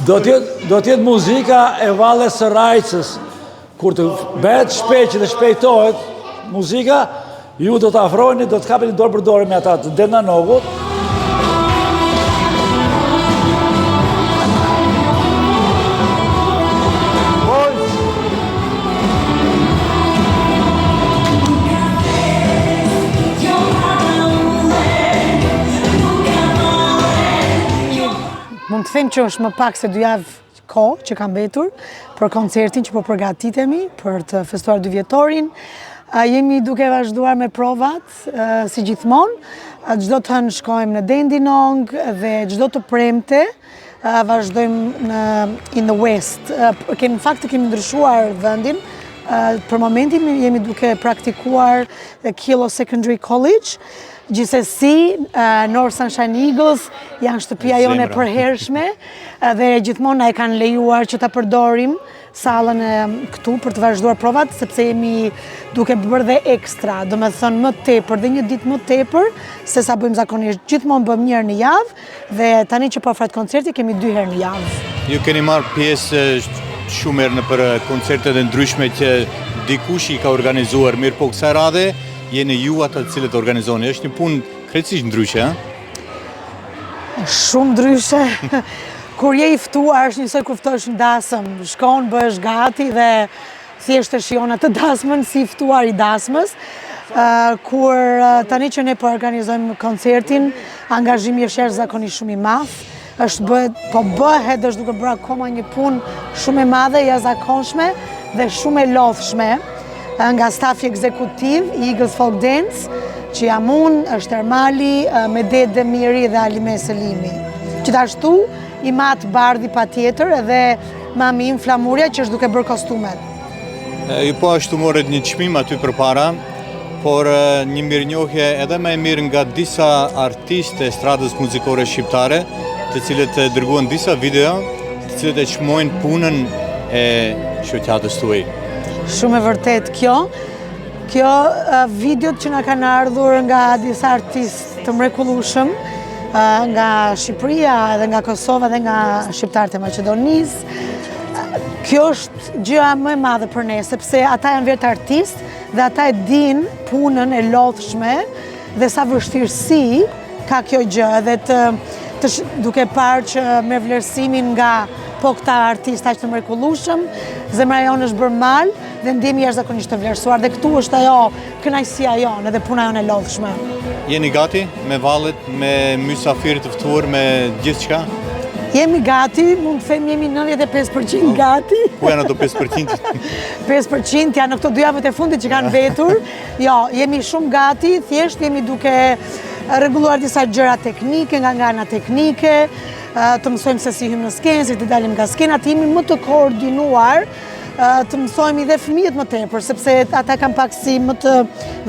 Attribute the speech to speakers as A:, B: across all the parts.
A: Do t'jetë muzika e Valles së Rajcës. Kur të bëhet shpejt dhe shpejtohet muzika, ju do të afrojni, do të kapeni dorë për dorë me ata të Denda Nogut.
B: Mund të them që është më pak se 2 javë kohë që kam mbetur për koncertin që po përgatitemi për të festuar 2 vjetorin. Jemi duke vazhduar me provat, si gjithmonë. Çdo të hënë shkojmë në Dendinong dhe çdo të premte vazhdojmë in the West. Në fakt kemi ndryshuar vendin. Për momentin jemi duke praktikuar Kilo Secondary College. Gjithsesi, North Sunshine Eagles janë shtëpia jone e përhershme dhe gjithmonë na e kanë lejuar që ta përdorim sallën këtu për të vazhduar provat, sepse jemi duke bërë dhe ekstra, do me thënë më tepër dhe një ditë më tepër se sa bëjmë zakonisht. Gjithmonë bëjmë një herë në javë dhe tani që po afrohet koncerti kemi 2 herë në javë.
C: Ju keni marrë pjesë shumë herë në për koncertet e ndryshme që dikush i ka organizuar, mirë po kësaj radhe jeni ju ata të cilët organizoni. Është një punë krejtësisht ndryshe, a?
B: Shumë ndryshe. Kur je i ftuar, është njësoj kur ftohesh në dasëm. Shkon, bëhesh gati dhe thjesht e shijon atë dasmën si ftuar i dasmës. Kur tani që ne po organizojmë koncertin, angazhimi është jashtëzakonisht shumë i madh. Bëhet është duke bërë akoma një punë shumë e madhe, jashtëzakonshme dhe shumë e lodhshme. Nga stafi ekzekutiv i Eagles Folk Dance, që jam unë, është Ermali, Medet Demiri dhe Alime Selimi. Gjithashtu, i Mat Bardhi patjetër edhe mami im Flamurja që është duke bërë kostumet.
C: Ju po ashtu morët një çmim aty përpara, por një mirënjohje edhe më e mirë nga disa artistë e stradës muzikore shqiptare, të cilët dërguan disa video, të cilët e çmojnë punën e shoqatës tuaj.
B: Shumë e vërtet kjo videot që na kanë ardhur nga disa artistë të mrekullueshëm, nga Shqipëria dhe nga Kosova dhe nga shqiptarët e Maqedonisë. Kjo është gjëja më e madhe për ne, sepse ata janë vetë artistë dhe ata e dinë punën e lodhshme dhe sa vështirësi ka kjo gjë dhe duke parë që me vlerësimin nga po këta artista që të mrekullueshëm, zemra jonë është bërë mal dhe ndjemi jashtëzakonisht të vlerësuar dhe këtu është ajo kënaqësia jonë edhe puna jonë e lodhshme.
C: Jeni gati me vallet, me mysafirë të ftuar, me gjithçka?
B: Jemi gati, mund të them jemi 95% gati.
C: Ku janë ato 5%?
B: 5% janë në këto 2 javët e fundit që kanë vetur. Jo, jemi shumë gati, thjesht jemi duke rregulluar disa gjëra teknike, nga ana teknike, të mësojmë se si hymë në skenë, si të dalim nga skena, të jemi më të koordinuar, të mësojmë dhe fëmijët më tepër, sepse ata kanë pak si më të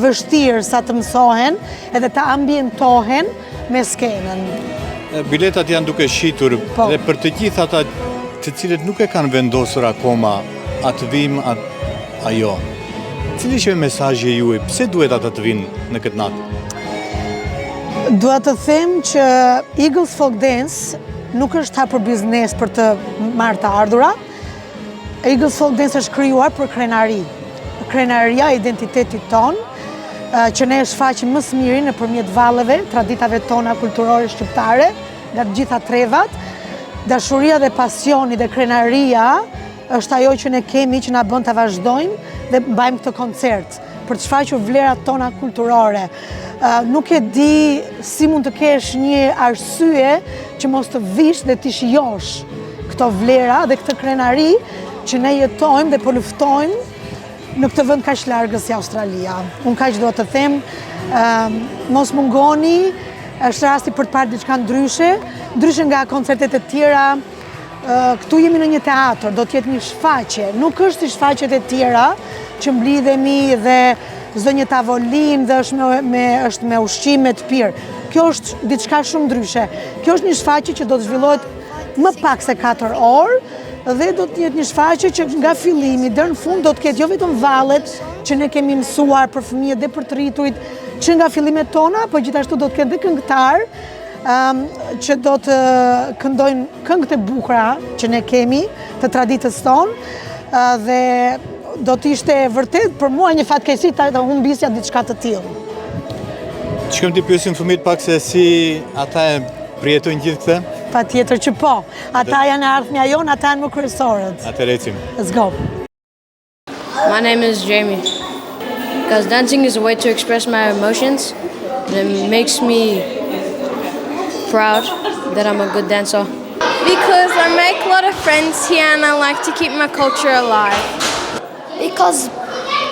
B: vështirë sa të mësohen edhe të ambientohen me skenën.
C: Biletat janë duke shitur dhe për të gjithë ata të cilët nuk e kanë vendosur akoma atë vim ajo. Cili është mesazhi juaj? Pse duhet ata të vinë në këtë natë?
B: Dua të them që Eagles Folk Dance nuk është hapur biznes për të marrë të ardhura. Eagles Folk Dance është krijuar për krenari. Krenaria e identitetit ton, që ne shfaqim më së miri nëpërmjet valleve, traditave tona kulturore shqiptare, nga të gjitha trevat. Dashuria dhe pasioni dhe krenaria është ajo që ne kemi që na bën të vazhdojmë dhe mbajmë këtë koncert për të shfaqur vlerat tona kulturore. Nuk e di si mund të kesh një arsye që mos të vish dhe t'i shijosh këto vlera dhe këtë krenari që ne jetojmë dhe po luftojmë në këtë vend kaq largës si Australia. Unë kaq do të them, mos mungoni, është rasti për të parë diçka ndryshe nga koncertet e tjera. Këtu jemi në një teatr, do të jetë një shfaqje, nuk është si shfaqjet e tjera që mblidhemi dhe çdo një tavolinë dhe është me ushqime të pirë. Kjo është diçka shumë ndryshe. Kjo është një shfaqje që do të zhvillohet më pak se 4 orë dhe do të jetë një shfaqje që nga fillimi deri në fund do të ketë jo vetëm vallet që ne kemi mësuar për fëmijët dhe për të rriturit që nga fillimet tona, po gjithashtu do të ketë dhe këngëtar që do të këndojnë këngët e bukura që ne kemi të traditës tonë dhe do të ishte vërtet për mua një fatkeqësi ta humbisja diçka të tillë.
C: Shkojmë t'i pyesim fëmijët pak se si ata e përjetojnë gjithë këtë?
B: Patjetër që po. Ata janë ardhmja jonë, ata janë më kryesorët.
C: Atëherë ecim.
B: Let's go.
D: My name is Jamie. Because dancing is a way to express my emotions. And it makes me proud that I'm a good dancer.
E: Because I make a lot of friends here and I like to keep my culture alive.
F: Because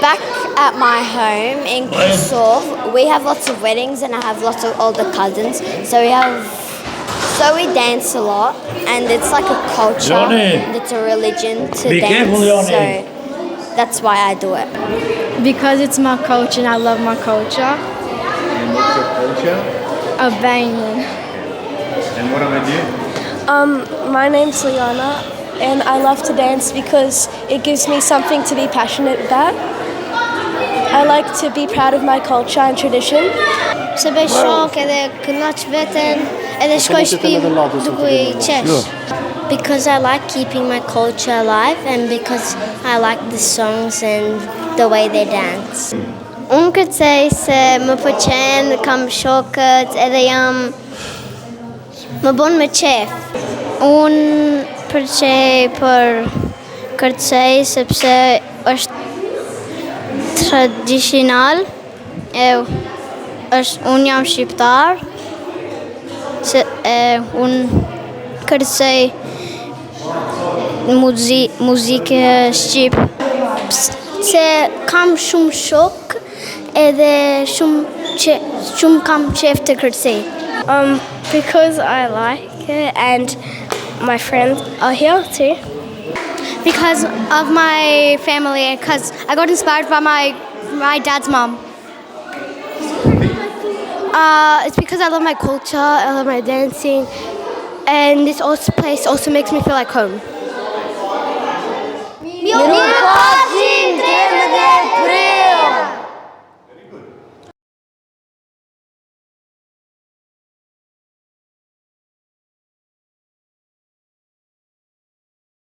F: back at my home in Kosovo, we have lots of weddings and I have lots of older cousins. So we dance a lot and it's like a culture.
A: Johnny.
F: It's a religion to
A: Be
F: dance.
A: careful, Johnny.
F: So that's why I do it.
E: Because it's my culture and I love my culture.
C: And what's your culture?
E: Albanian.
C: And what about you?
G: My name's Liana, and I love to dance because it gives me something to be passionate about. I like to be proud of my culture and tradition.
F: Se bëj shok edhe kënaq veten, edhe shkoj shtëpi duke I qesh. Because I like keeping my culture alive and because I like the songs and the way they dance. Unë kërcej se më pëlqen, kam shokët edhe më bon me qef. Unë përqej për kërcej sepse është tradicional. Unë jam shqiptar. Unë kërcej muzikë shqip. Se kam shumë shok edhe shumë kam qef të kërcej.
G: Because I like it and my friends are here too.
F: Because of my family and because I got inspired by my dad's mom. It's because I love my culture, I love my dancing, and this place also makes me feel like home. Mirë pafshim, 13 prit.